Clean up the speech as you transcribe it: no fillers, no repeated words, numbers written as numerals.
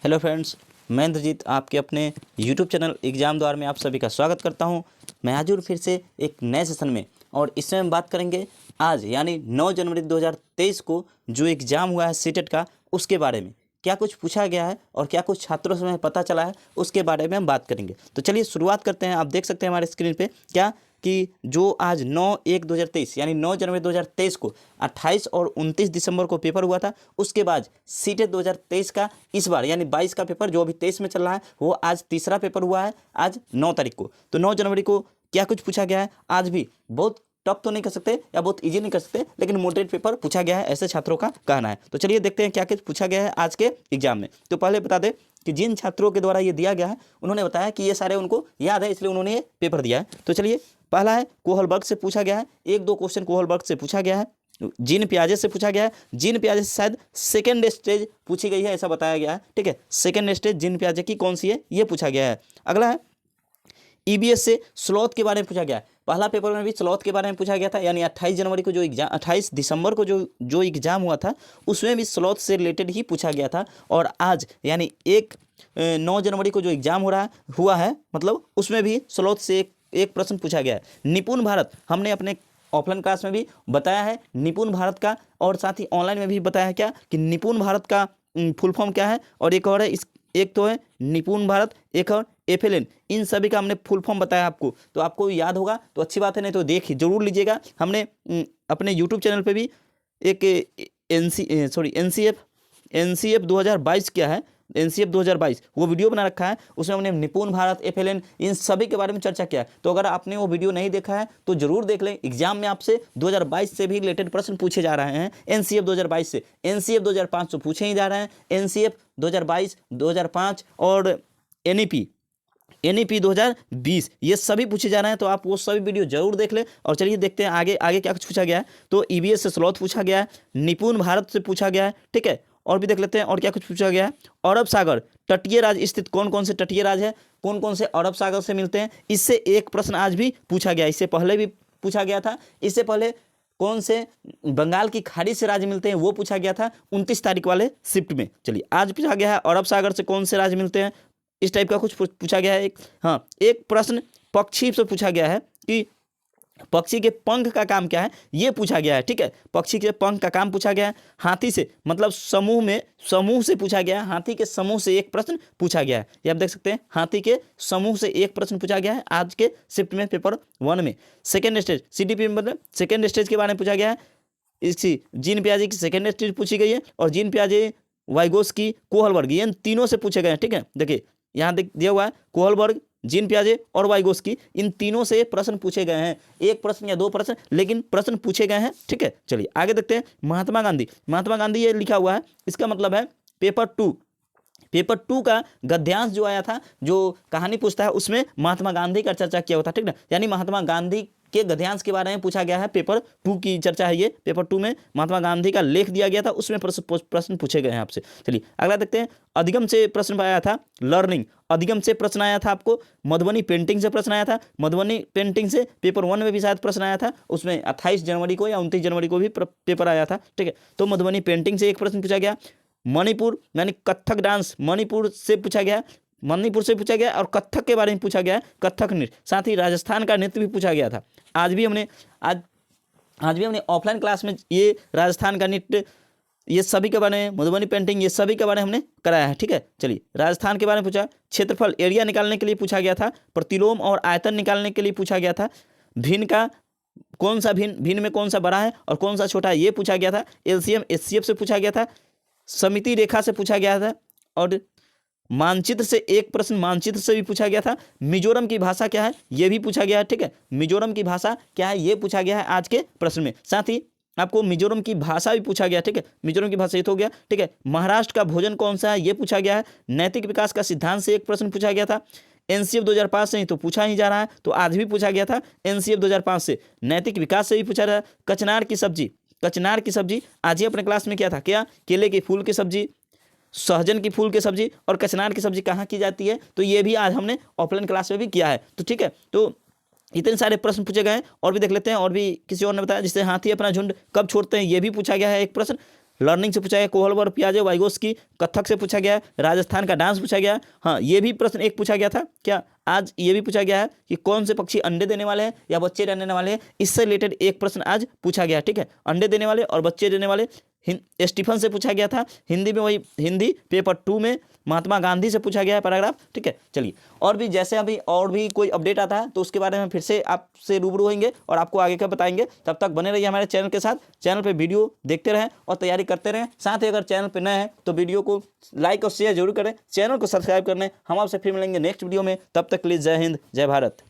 Hello friends, मैं इंद्रजीत आपके अपने यूट्यूब चैनल एग्ज़ाम द्वार में आप सभी का स्वागत करता हूं। मैं हाजिर फिर से एक नए सेशन में, और इसमें हम बात करेंगे आज यानी 9 जनवरी 2023 को जो एग्ज़ाम हुआ है सीटेट का, उसके बारे में क्या कुछ पूछा गया है और क्या कुछ छात्रों से हमें पता चला है, उसके बारे में हम बात करेंगे। तो चलिए शुरुआत करते हैं। आप देख सकते हैं हमारे स्क्रीन पर क्या कि जो आज 9/1/2023 यानी 9 जनवरी 2023 को 28 और 29 दिसंबर को पेपर हुआ था। उसके बाद सीटेट 2023 का इस बार यानी 22 का पेपर जो अभी 23 में चल रहा है, वो आज तीसरा पेपर हुआ है आज 9 तारीख को। तो 9 जनवरी को क्या कुछ पूछा गया है, आज भी बहुत टफ तो नहीं कर सकते या बहुत इजी नहीं कर सकते, लेकिन मॉडरेट पेपर पूछा गया है, ऐसे छात्रों का कहना है। तो चलिए देखते हैं क्या कुछ पूछा गया है आज के एग्जाम में। तो पहले बता दें कि जिन छात्रों के द्वारा ये दिया गया है, उन्होंने बताया कि ये सारे उनको याद है, इसलिए उन्होंने ये पेपर दिया है। तो चलिए, पहला है कोहलबर्ग से पूछा गया है, 1-2 क्वेश्चन कोहलबर्ग से पूछा गया है। जीन पियाजे से पूछा गया है, जीन पियाजे से शायद सेकेंड स्टेज पूछी गई है, ऐसा बताया गया है। ठीक है, सेकेंड स्टेज जीन पियाजे की कौन सी है, ये पूछा गया है। अगला है ईबीएस से स्लॉथ के बारे में पूछा गया है। पहला पेपर में भी स्लॉथ के बारे में पूछा गया था, यानी 28 जनवरी को जो एग्जाम 28 दिसंबर को जो एग्जाम हुआ था, उसमें भी स्लॉथ से रिलेटेड ही पूछा गया था। और आज यानी 9 जनवरी को जो एग्जाम हुआ है, मतलब उसमें भी स्लॉथ से एक प्रश्न पूछा गया है। निपुण भारत हमने अपने ऑफलाइन क्लास में भी बताया है, निपुण भारत का, और साथ ही ऑनलाइन में भी बताया क्या कि निपुण भारत का फुल फॉर्म क्या है, और एक और है एक तो है निपुण भारत, एक और एफएलएन। इन सभी का हमने फुल फॉर्म बताया आपको, तो आपको याद होगा तो अच्छी बात है, नहीं तो देख जरूर लीजिएगा। हमने अपने यूट्यूब चैनल पे भी एक एनसीएफ 2022 क्या है, एनसीएफ 2022 वो वीडियो बना रखा है। उसमें हमने निपुण भारत, एफएलएन, इन सभी के बारे में चर्चा किया है। तो अगर आपने वो वीडियो नहीं देखा है तो जरूर देख लें। एग्जाम में आपसे 2022 से भी रिलेटेड प्रश्न पूछे जा रहे हैं, एनसीएफ 2022 से। एनसीएफ 2005 से पूछे ही जा रहे हैं, एनसीएफ 2022, 2005 और एनईपी 2020 ये सभी पूछे जा रहे हैं। तो आप वो सभी वीडियो जरूर देख लें। और चलिए देखते हैं आगे आगे क्या कुछ पूछा गया है। तो ईबीएस से स्लॉथ पूछा गया है, निपुण भारत से पूछा गया है। ठीक है, और भी देख लेते हैं और क्या कुछ पूछा गया है। अरब सागर तटीय राज्य स्थित कौन कौन से तटीय राज्य है, कौन कौन से अरब सागर से मिलते हैं, इससे एक प्रश्न आज भी पूछा गया। इससे पहले भी पूछा गया था। इससे पहले कौन से बंगाल की खाड़ी से राज्य मिलते हैं, वो पूछा गया था 29 तारीख वाले शिफ्ट में। चलिए, आज पूछा गया है अरब सागर से कौन से राज्य मिलते हैं, इस टाइप का कुछ पूछा गया है। एक प्रश्न पक्षी से पूछा गया है कि पक्षी के पंख का काम क्या है, ये पूछा गया है। ठीक है, पक्षी के पंख का काम पूछा गया है। हाथी से मतलब समूह से पूछा गया है, हाथी के समूह से एक प्रश्न पूछा गया है। ये आप देख सकते हैं, हाथी के समूह से एक प्रश्न पूछा गया है आज के शिफ्ट में, पेपर 1 में। सेकेंड स्टेज सीडीपी मतलब सेकेंड स्टेज के बारे में पूछा गया है। इसी जीन पियाजे की सेकेंड स्टेज पूछी गई है, और जीन पियाजे, वाइगोस्की, कोहलबर्ग, ये तीनों से पूछे गए हैं। ठीक है, देखिए यहाँ दिया हुआ है कोहलबर्ग, जीन पियाजे और वाइगोस्की, इन तीनों से प्रश्न पूछे गए हैं। एक प्रश्न या 2 प्रश्न, लेकिन प्रश्न पूछे गए हैं। ठीक है, चलिए आगे देखते हैं। महात्मा गांधी ये लिखा हुआ है, इसका मतलब है पेपर 2 का गद्यांश जो आया था, जो कहानी पूछता है, उसमें महात्मा गांधी का चर्चा किया हुआ था। ठीक ना, यानी महात्मा गांधी के गद्यांश के बारे में पूछा गया है। पेपर 2 की चर्चा है ये। पेपर 2 में महात्मा गांधी का लेख दिया गया था, उसमें प्रश्न पूछे गए हैं आपसे। चलिए अगला देखते हैं। अधिगम से प्रश्न आया था, लर्निंग अधिगम से प्रश्न आया था आपको। मधुबनी पेंटिंग से प्रश्न आया था, मधुबनी पेंटिंग से पेपर 1 में भी शायद प्रश्न आया था। उसमें 28 जनवरी को या 29 जनवरी को भी पेपर आया था। ठीक है, तो मधुबनी पेंटिंग से एक प्रश्न पूछा गया। मणिपुर यानी कथक डांस, मणिपुर से पूछा गया और कथक के बारे में पूछा गया, कथक नृत्य। साथ ही राजस्थान का नृत्य भी पूछा गया था। आज भी हमने ऑफलाइन क्लास में ये राजस्थान का नृत्य, ये सभी के बारे में, मधुबनी पेंटिंग, ये सभी के बारे में हमने कराया है। ठीक है, चलिए राजस्थान के बारे में पूछा। क्षेत्रफल एरिया निकालने के लिए पूछा गया था। प्रतिलोम और आयतन निकालने के लिए पूछा गया था। भिन्न का कौन सा भिन्न में कौन सा बड़ा है और कौन सा छोटा है, ये पूछा गया था। एलसीएम एचसीएफ से पूछा गया था। समिति रेखा से पूछा गया था। और मानचित्र से एक प्रश्न मानचित्र से भी पूछा गया था। मिजोरम की भाषा क्या है, ये भी पूछा गया है। ठीक है, मिजोरम की भाषा क्या है, ये पूछा गया है आज के प्रश्न में। साथ ही आपको मिजोरम की भाषा भी पूछा गया। ठीक है, मिजोरम की भाषा ये तो हो गया। ठीक है, महाराष्ट्र का भोजन कौन सा है, ये पूछा गया है। नैतिक विकास का सिद्धांत से एक प्रश्न पूछा गया था। एनसीएफ 2005 से ही तो पूछा ही जा रहा है, तो आज भी पूछा गया था एनसीएफ 2005 से। नैतिक विकास से भी पूछा रहा। कचनार की सब्जी आज ही अपने क्लास में क्या था, क्या केले के फूल की सब्जी, सहजन की फूल की सब्जी और कचनार की सब्जी कहाँ की जाती है, तो ये भी आज हमने ऑफलाइन क्लास में भी किया है। तो ठीक है, तो इतने सारे प्रश्न पूछे गए हैं। और भी देख लेते हैं, और भी किसी और ने बताया, जिससे हाथी अपना झुंड कब छोड़ते हैं, ये भी पूछा गया है एक प्रश्न। लर्निंग से पूछा गया, कोहलवर पियाजे वाइगोस्की, कथक से पूछा गया है, राजस्थान का डांस पूछा गया है। हाँ, ये भी प्रश्न एक पूछा गया था क्या, आज ये भी पूछा गया है कि कौन से पक्षी अंडे देने वाले हैं या बच्चे देने वाले हैं, इससे रिलेटेड एक प्रश्न आज पूछा गया। ठीक है, अंडे देने वाले और बच्चे देने वाले स्टीफन से पूछा गया था। हिंदी में वही, हिंदी पेपर 2 में महात्मा गांधी से पूछा गया है पैराग्राफ। ठीक है, चलिए और भी जैसे अभी और भी कोई अपडेट आता है तो उसके बारे में फिर से आपसे रूबरू होंगे और आपको आगे का बताएंगे। तब तक बने रहिए हमारे चैनल के साथ, चैनल पे वीडियो देखते रहें और तैयारी करते रहें। साथ ही अगर चैनल पे नए हैं तो वीडियो को लाइक और शेयर जरूर करें, चैनल को सब्सक्राइब कर लें। हम आपसे फिर मिलेंगे नेक्स्ट वीडियो में, तब तक के लिए जय हिंद, जय भारत।